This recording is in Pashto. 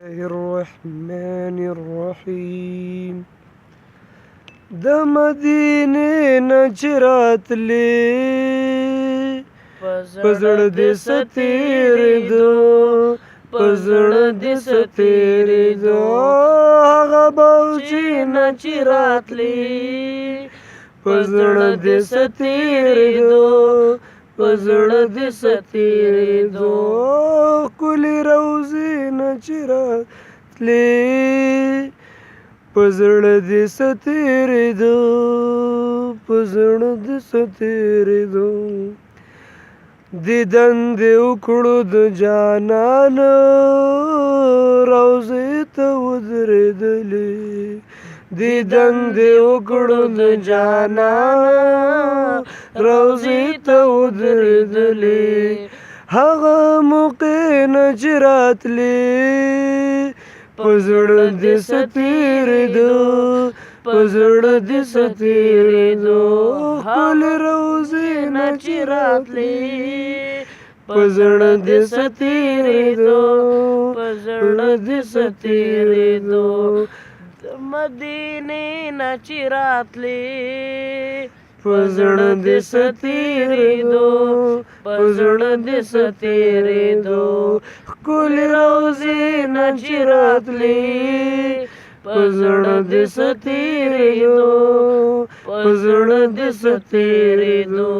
الرحمن الرحیم د مدینې نه چې راتلې په زړه دې څه تېرېدو په زړه دې څه تېرېدو هغه بوجې نه چې راتلې په زړه دې څه تېرېدو په زړه دې څه تېرېدو ښکلې روضې نه چې راتلې په زړه دې څه تېرېدو په زړه دې څه تېرېدو دیدن دې وکړو د جانانه روضې ته ودرېدلې دیدن دې وکړو د جانانه روضې ته ودرېدلې هغه موقع نه چې راتلې په زړه دې څه تېرېدو په زړه دې څه تېرېدو ښکلې روضې نه چې راتلې په زړه دې څه تېرېدو په زړه دې څه تېرېدو د مدینې نه چې راتلې په زړه دې څه تېرېدو په زړه دې څه تېرېدو ښکلې روضې نه چې راتلې په زړه دې څه تېرېدو په زړه دې څه تېرېدو